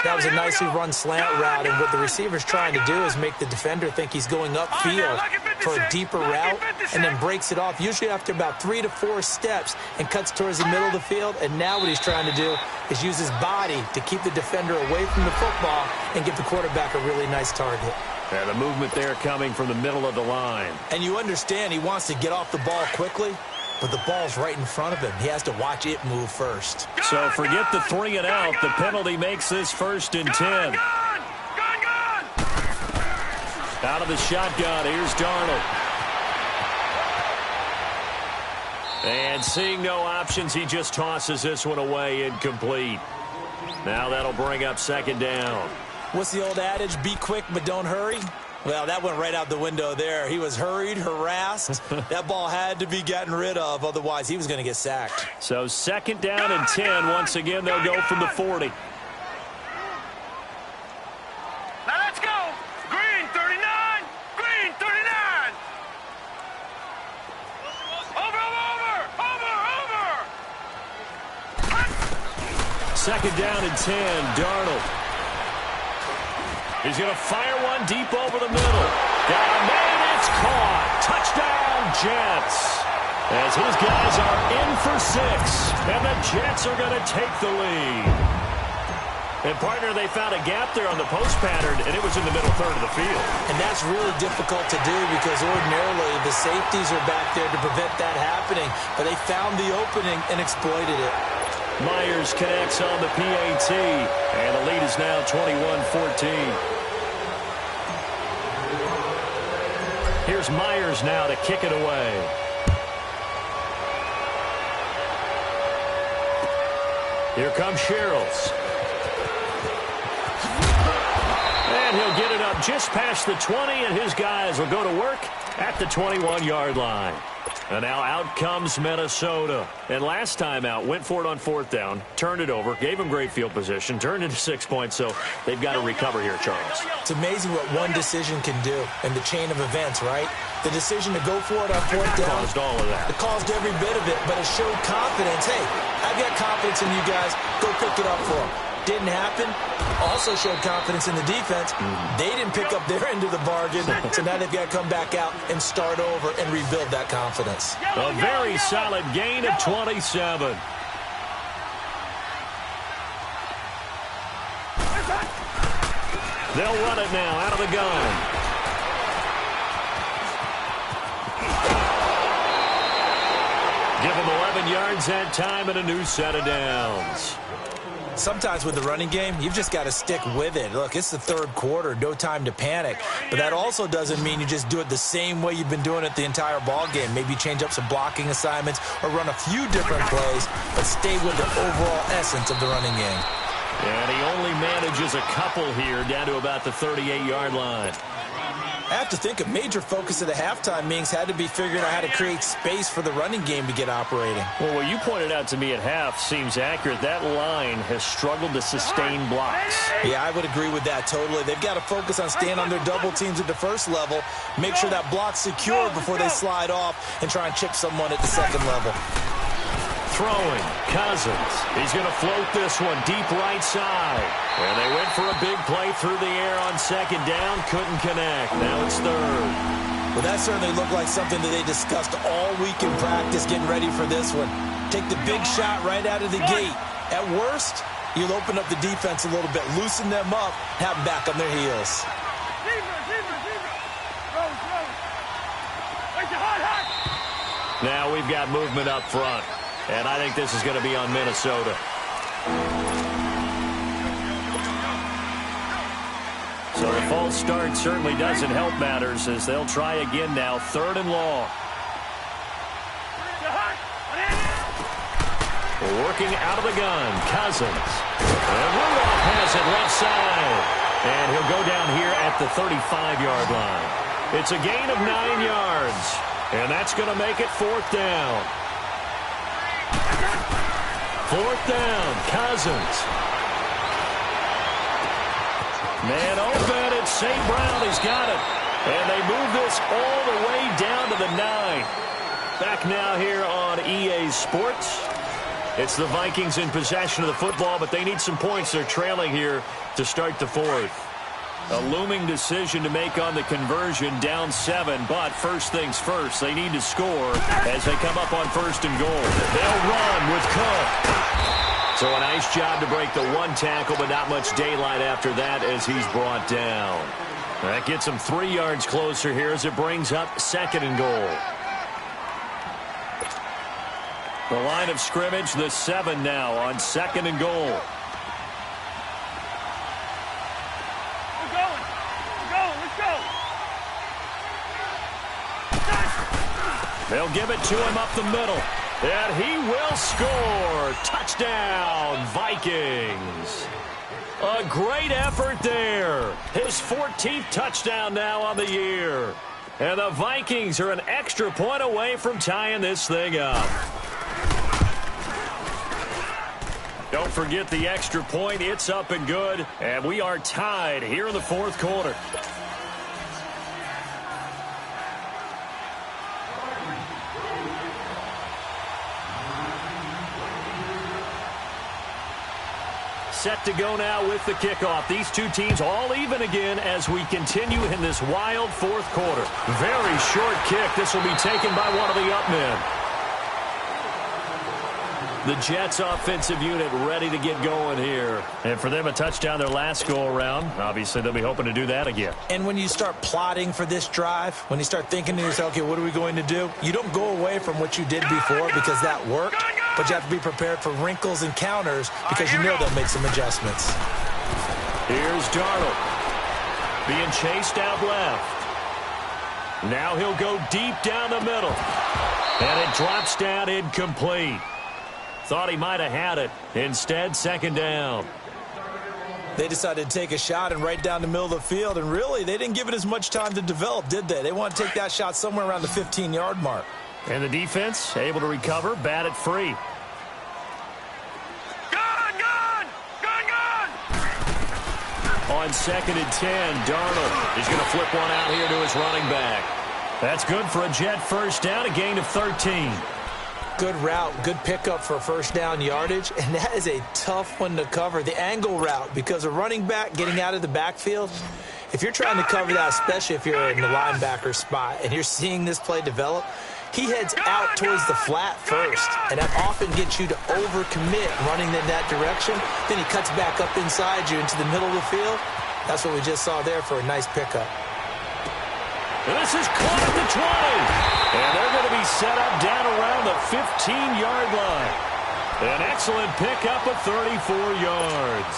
That was a nicely run slant route, and what the receiver's trying to do is make the defender think he's going upfield for a deeper route and then breaks it off, usually after about 3 to 4 steps, and cuts towards the middle of the field. And now what he's trying to do is use his body to keep the defender away from the football and give the quarterback a really nice target. And the movement there coming from the middle of the line. And you understand he wants to get off the ball quickly, but the ball's right in front of him. He has to watch it move first. So forget the 3 and out. The penalty makes this 1st and 10. Out of the shotgun, here's Darnold. And seeing no options, he just tosses this one away, incomplete. Now that'll bring up 2nd down. What's the old adage? Be quick, but don't hurry. Well, that went right out the window there. He was hurried, harassed. That ball had to be gotten rid of, otherwise he was going to get sacked. So 2nd down and 10. Once again, they'll go from the 40. Now let's go. Green 39. Green 39. Over. 2nd down and 10. Darnold. He's going to fire one deep over the middle. Down, and it's caught. Touchdown, Jets. As his guys are in for 6. And the Jets are going to take the lead. And, partner, they found a gap there on the post pattern, and it was in the middle third of the field. And that's really difficult to do because ordinarily the safeties are back there to prevent that happening. But they found the opening and exploited it. Myers connects on the PAT, and the lead is now 21-14. Here's Myers now to kick it away. Here comes Sherrills. And he'll get it up just past the 20, and his guys will go to work at the 21-yard line. And now out comes Minnesota. And last time out, went for it on 4th down, turned it over, gave him great field position, turned into 6 points, so they've got to recover here, Charles. It's amazing what one decision can do in the chain of events, right? The decision to go for it on 4th down. Caused all of that. It caused every bit of it, but it showed confidence. Hey, I've got confidence in you guys. Go pick it up for them. Didn't happen. Also showed confidence in the defense. They didn't pick up their end of the bargain, so now they've got to come back out and start over and rebuild that confidence. A very solid gain of 27. They'll run it now out of the gun. Give them 11 yards that time and a new set of downs. Sometimes with the running game, you've just got to stick with it. Look, it's the 3rd quarter, no time to panic. But that also doesn't mean you just do it the same way you've been doing it the entire ball game. Maybe change up some blocking assignments or run a few different plays, but stay with the overall essence of the running game. And he only manages a couple here down to about the 38-yard line. I have to think a major focus of the halftime meetings had to be figuring out how to create space for the running game to get operating. Well, what you pointed out to me at half seems accurate. That line has struggled to sustain blocks. Yeah, I would agree with that totally. They've got to focus on staying on their double teams at the first level, make sure that block's secure before they slide off and try and chip someone at the second level. Throwing, Cousins. He's going to float this one deep right side. And they went for a big play through the air on 2nd down. Couldn't connect. Now it's 3rd. Well, that certainly looked like something that they discussed all week in practice getting ready for this one. Take the big shot right out of the gate. At worst, you'll open up the defense a little bit, loosen them up, have them back on their heels. Now we've got movement up front, and I think this is going to be on Minnesota. So the false start certainly doesn't help matters as they'll try again now, 3rd and long. Working out of the gun, Cousins. And Rudolph has it left side. And he'll go down here at the 35-yard line. It's a gain of 9 yards. And that's going to make it 4th down. 4th down, Cousins. Man open, it's St. Brown. He's got it. And they move this all the way down to the 9. Back now here on EA Sports. It's the Vikings in possession of the football, but they need some points. They're trailing here to start the 4th. A looming decision to make on the conversion, down 7, but first things first, they need to score as they come up on 1st and goal. They'll run with Cook. So a nice job to break the 1 tackle, but not much daylight after that as he's brought down. That gets him 3 yards closer here as it brings up 2nd and goal. The line of scrimmage, the 7 now on 2nd and goal. We're going, let's go. They'll give it to him up the middle. And he will score. Touchdown, Vikings. A great effort there. His 14th touchdown now on the year. And the Vikings are an extra point away from tying this thing up. Don't forget the extra point. It's up and good. And we are tied here in the 4th quarter. Set to go now with the kickoff. These two teams all even again as we continue in this wild 4th quarter. Very short kick. This will be taken by one of the up men. The Jets offensive unit ready to get going here. And for them, a touchdown their last go-around. Obviously, they'll be hoping to do that again. And when you start plotting for this drive, when you start thinking to yourself, okay, what are we going to do? You don't go away from what you did before because that worked, but you have to be prepared for wrinkles and counters because you know they'll make some adjustments. Here's Darnold being chased out left. Now he'll go deep down the middle. And it drops down incomplete. Thought he might have had it. Instead, 2nd down. They decided to take a shot and right down the middle of the field, and really, they didn't give it as much time to develop, did they? They want to take that shot somewhere around the 15-yard mark. And the defense able to recover, bat it free. Gun! On 2nd and 10, Darnold is going to flip one out here to his running back. That's good for a Jet first down, a gain of 13. Good route, good pickup for first down yardage, and that is a tough one to cover, the angle route, because a running back getting out of the backfield, if you're trying to cover that, especially if you're in the linebacker spot and you're seeing this play develop, he heads out towards the flat first, and that often gets you to overcommit running in that direction. Then he cuts back up inside you into the middle of the field. That's what we just saw there for a nice pickup. This is caught at the 20. And they're going to be set up down around the 15-yard line. An excellent pickup of 34 yards.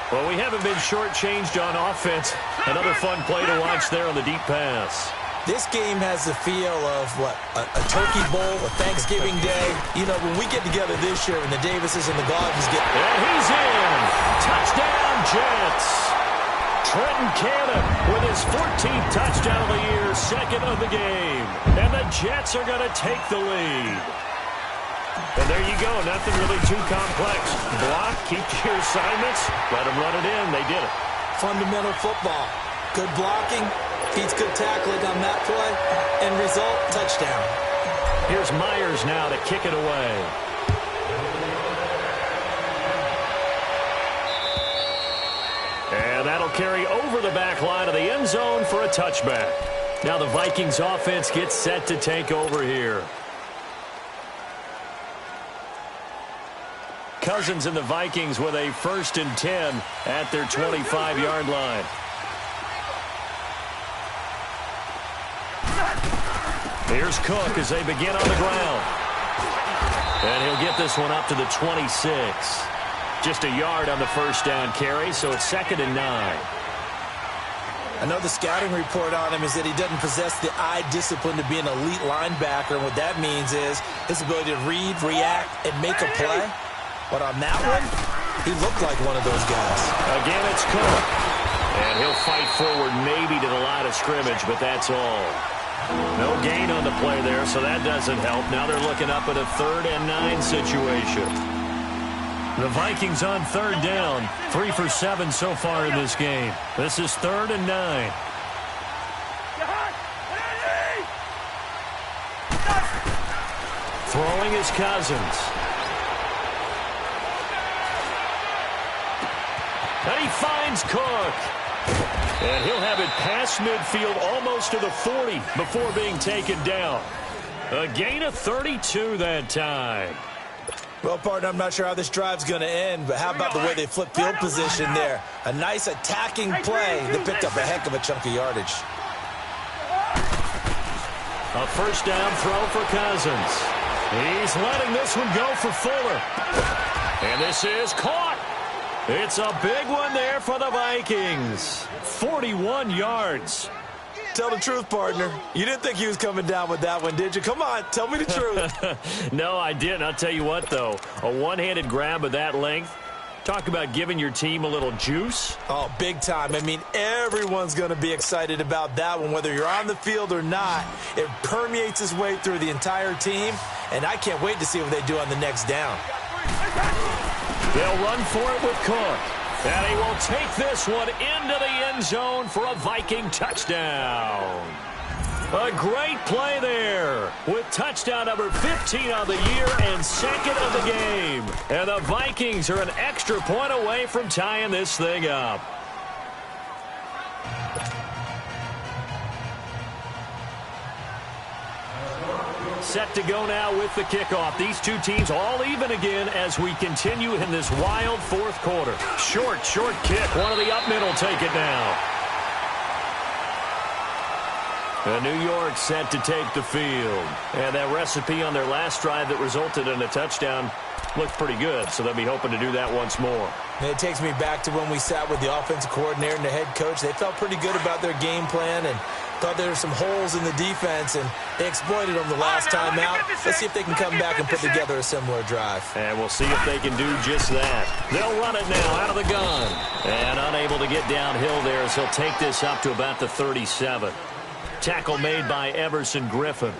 Well, we haven't been shortchanged on offense. Another fun play to watch there on the deep pass. This game has the feel of, what, a turkey bowl, a Thanksgiving day. You know, when we get together this year and the Davises and the Gaudens get... And he's in. Touchdown, Jets. Trenton Cannon with his 14th touchdown of the year, 2nd of the game. And the Jets are going to take the lead. And there you go, nothing really too complex. Block, keep to your assignments, let them run it in. They did it. Fundamental football. Good blocking, beats good tackling on that play, and result, touchdown. Here's Myers now to kick it away. And that'll carry over the back line of the end zone for a touchback. Now the Vikings offense gets set to take over here. Cousins and the Vikings with a 1st and 10 at their 25-yard line. Here's Cook as they begin on the ground. And he'll get this one up to the 26. Just a yard on the first down carry, so it's 2nd and 9. I know the scouting report on him is that he doesn't possess the eye discipline to be an elite linebacker, and what that means is his ability to read, react, and make a play. But on that one, he looked like one of those guys. Again, it's Cook. And he'll fight forward maybe to the line of scrimmage, but that's all. No gain on the play there, so that doesn't help. Now they're looking up at a 3rd and 9 situation. The Vikings on 3rd down, 3 for 7 so far in this game. This is 3rd and 9. Throwing is Cousins. And he finds Cook. And he'll have it past midfield almost to the 40 before being taken down. A gain of 32 that time. Well, partner, I'm not sure how this drive's going to end, but how about the way they flip field position there? A nice attacking play that picked up a heck of a chunk of yardage. A first down throw for Cousins. He's letting this one go for Fuller. And this is caught. It's a big one there for the Vikings. 41 yards. Tell the truth, partner. You didn't think he was coming down with that one, did you? Come on, tell me the truth. No, I didn't. I'll tell you what, though. A one-handed grab of that length. Talk about giving your team a little juice. Oh, big time. I mean, everyone's going to be excited about that one, whether you're on the field or not. It permeates its way through the entire team, and I can't wait to see what they do on the next down. They'll run for it with Cook. And he will take this one into the end zone for a Viking touchdown. A great play there with touchdown number 15 on the year and 2nd of the game. And the Vikings are an extra point away from tying this thing up. Set to go now with the kickoff. These two teams all even again as we continue in this wild 4th quarter. Short kick. One of the up middle take it now. And New York set to take the field. And that recipe on their last drive that resulted in a touchdown looked pretty good, so they'll be hoping to do that once more. And it takes me back to when we sat with the offensive coordinator and the head coach. They felt pretty good about their game plan and thought there were some holes in the defense, and they exploited them the last time out. Let's see if they can come back and put together a similar drive. And we'll see if they can do just that. They'll run it now out of the gun. And unable to get downhill there as he'll take this up to about the 37. Tackle made by Everson Griffin.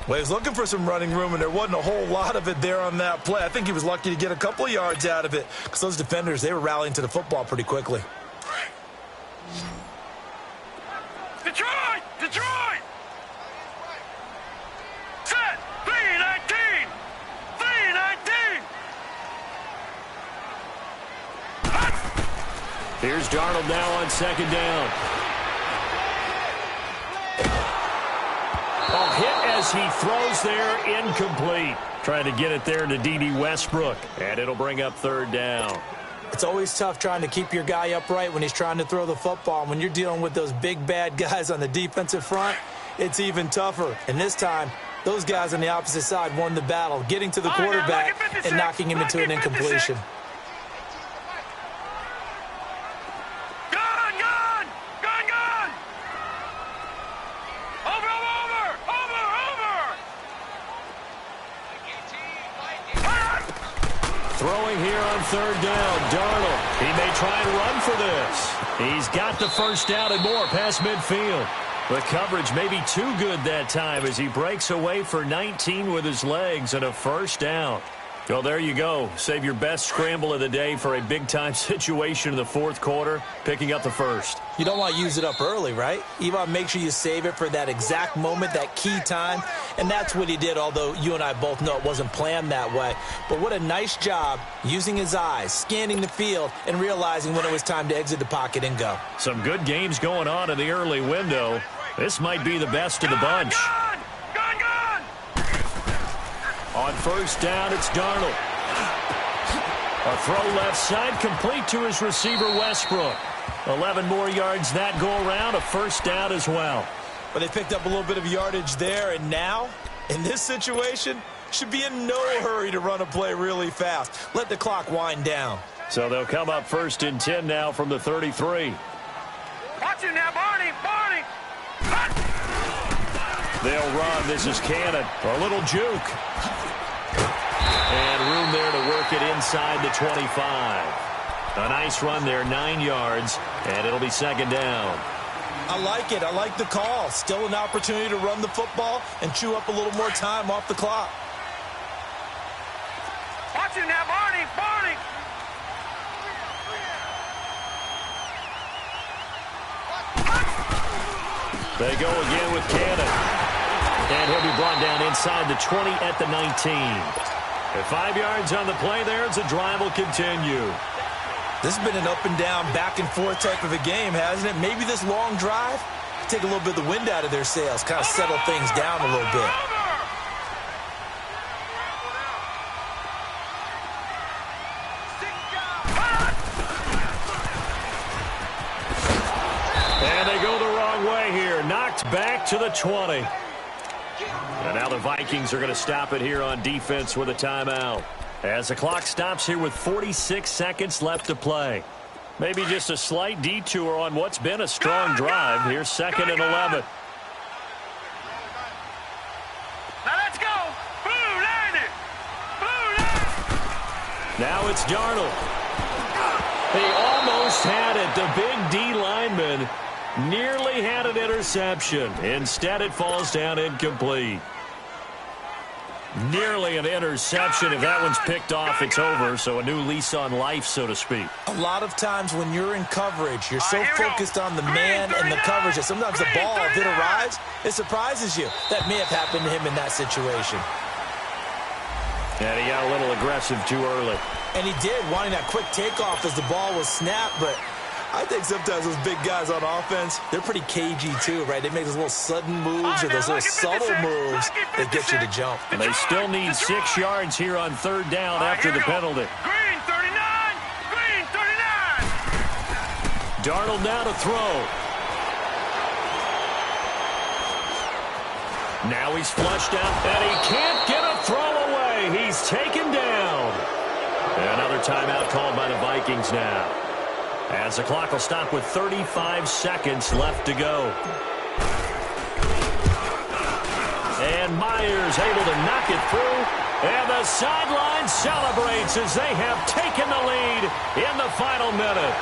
Well, he was looking for some running room, and there wasn't a whole lot of it there on that play. I think he was lucky to get a couple of yards out of it because those defenders, they were rallying to the football pretty quickly. Detroit! Detroit! Set! 3-19! 3-19! Here's Darnold now on 2nd down. A hit as he throws there, incomplete. Trying to get it there to D.D. Westbrook, and it'll bring up 3rd down. It's always tough trying to keep your guy upright when he's trying to throw the football. When you're dealing with those big, bad guys on the defensive front, it's even tougher. And this time, those guys on the opposite side won the battle, getting to the quarterback and knocking him into an incompletion. Throwing here on 3rd down, Darnold. He may try and run for this. He's got the first down and more past midfield. The coverage may be too good that time as he breaks away for 19 with his legs and a first down. Well, there you go. Save your best scramble of the day for a big-time situation in the 4th quarter, picking up the first. You don't want to use it up early, right? You want to make sure you save it for that exact moment, that key time, and that's what he did, although you and I both know it wasn't planned that way. But what a nice job using his eyes, scanning the field, and realizing when it was time to exit the pocket and go. Some good games going on in the early window. This might be the best of the bunch. On first down, it's Darnold. A throw left side, complete to his receiver, Westbrook. 11 more yards that go around, a first down as well. But they picked up a little bit of yardage there, and now, in this situation, should be in no hurry to run a play really fast. Let the clock wind down. So they'll come up 1st and 10 now from the 33. Watch it now, Barney. Barney. They'll run. This is Cannon. A little juke. And room there to work it inside the 25. A nice run there, 9 yards, and it'll be 2nd down. I like it. I like the call. Still an opportunity to run the football and chew up a little more time off the clock. Watch it now, Barney. Barney. They go again with Cannon. And he'll be brought down inside the 20 at the 19. At 5 yards on the play there, the drive will continue. This has been an up and down, back and forth type of a game, hasn't it? Maybe this long drive, take a little bit of the wind out of their sails, kind of settle things down a little bit. And they go the wrong way here. Knocked back to the 20. And now the Vikings are going to stop it here on defense with a timeout. As the clock stops here with 46 seconds left to play. Maybe just a slight detour on what's been a strong drive. Here's 2nd and 11. Now let's go. Blue line it. Blue line. Now it's Darnold. He almost had it. The big D lineman nearly had an interception. Instead, it falls down incomplete. Nearly an interception. If that one's picked off, it's over. So a new lease on life, so to speak. A lot of times when you're in coverage, you're so focused on the man and the coverage that sometimes the ball, if it arrives, it surprises you. That may have happened to him in that situation. And he got a little aggressive too early. And he did, wanting that quick takeoff as the ball was snapped, but I think sometimes those big guys on offense, they're pretty cagey too, right? They make those little sudden moves or those little subtle moves that get you to jump. And they still need 6 yards here on 3rd down after the penalty. Green 39. Green 39. Darnold now to throw. Now he's flushed out, and he can't get a throw away. He's taken down. Another timeout called by the Vikings now. As the clock will stop with 35 seconds left to go. And Myers able to knock it through. And the sideline celebrates as they have taken the lead in the final minute.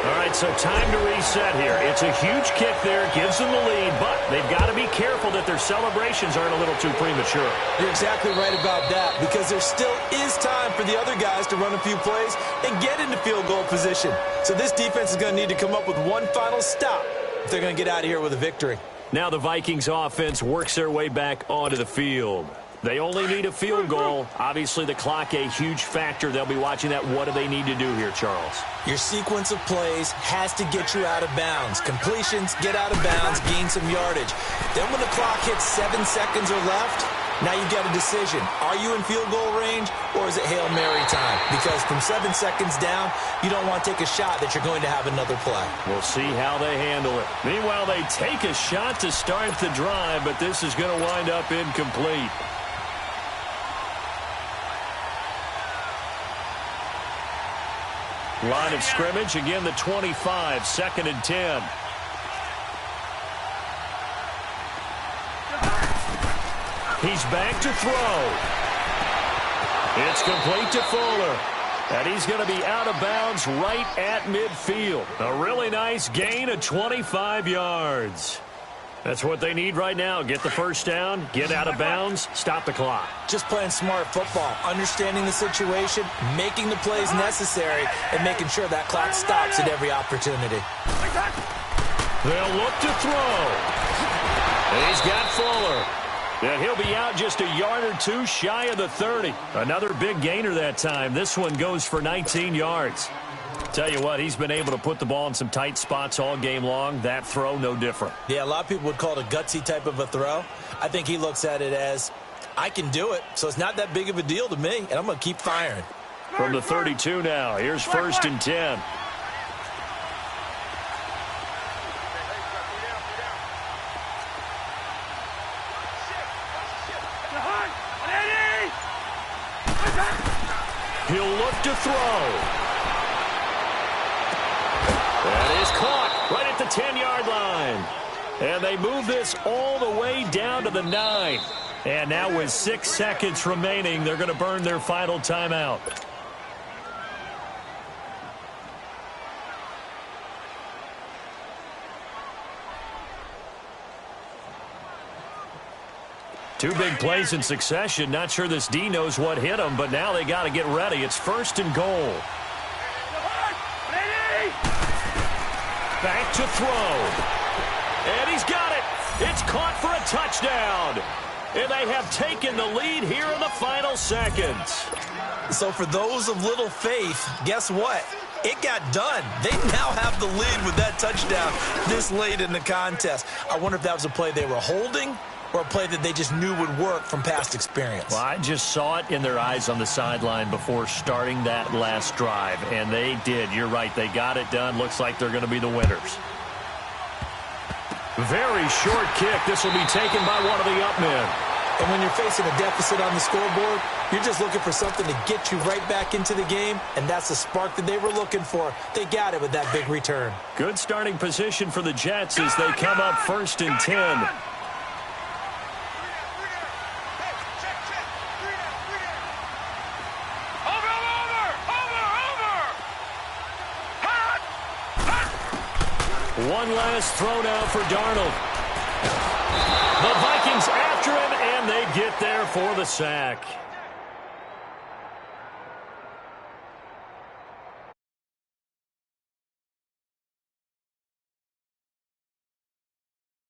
All right, so time to reset here. It's a huge kick there, gives them the lead, but they've got to be careful that their celebrations aren't a little too premature. You're exactly right about that, because there still is time for the other guys to run a few plays and get into field goal position. So this defense is going to need to come up with one final stop if they're going to get out of here with a victory. Now the Vikings offense works their way back onto the field. They only need a field goal. Obviously, the clock a huge factor. They'll be watching that. What do they need to do here, Charles? Your sequence of plays has to get you out of bounds. Completions, get out of bounds, gain some yardage. Then when the clock hits 7 seconds or left, now you've got a decision. Are you in field goal range, or is it Hail Mary time? Because from 7 seconds down, you don't want to take a shot that you're going to have another play. We'll see how they handle it. Meanwhile, they take a shot to start the drive, but this is going to wind up incomplete. Line of scrimmage, again the 25, 2nd and 10. He's back to throw. It's complete to Fuller. And he's going to be out of bounds right at midfield. A really nice gain of 25 yards. That's what they need right now. Get the first down, get out of bounds, stop the clock. Just playing smart football, understanding the situation, making the plays necessary, and making sure that clock stops at every opportunity. They'll look to throw. And he's got Fuller. And he'll be out just a yard or two shy of the 30. Another big gainer that time. This one goes for 19 yards. Tell you what, he's been able to put the ball in some tight spots all game long. That throw, no different. Yeah, a lot of people would call it a gutsy type of a throw. I think he looks at it as, I can do it, so it's not that big of a deal to me, and I'm going to keep firing. From the 32 now, here's 1st and 10. He'll look to throw. That is caught right at the 10-yard line. And they move this all the way down to the 9. And now with 6 seconds remaining, they're going to burn their final timeout. Two big plays in succession. Not sure this D knows what hit him, but now they got to get ready. It's 1st and goal. Back to throw. And he's got it. It's caught for a touchdown. And they have taken the lead here in the final seconds. So for those of little faith, guess what? It got done. They now have the lead with that touchdown this late in the contest. I wonder if that was a play they were holding or a play that they just knew would work from past experience. Well, I just saw it in their eyes on the sideline before starting that last drive, and they did. You're right. They got it done. Looks like they're going to be the winners. Very short kick. This will be taken by one of the up men. And when you're facing a deficit on the scoreboard, you're just looking for something to get you right back into the game, and that's the spark that they were looking for. They got it with that big return. Good starting position for the Jets as they come up 1st and 10. One last throw now for Darnold. The Vikings after him, and they get there for the sack.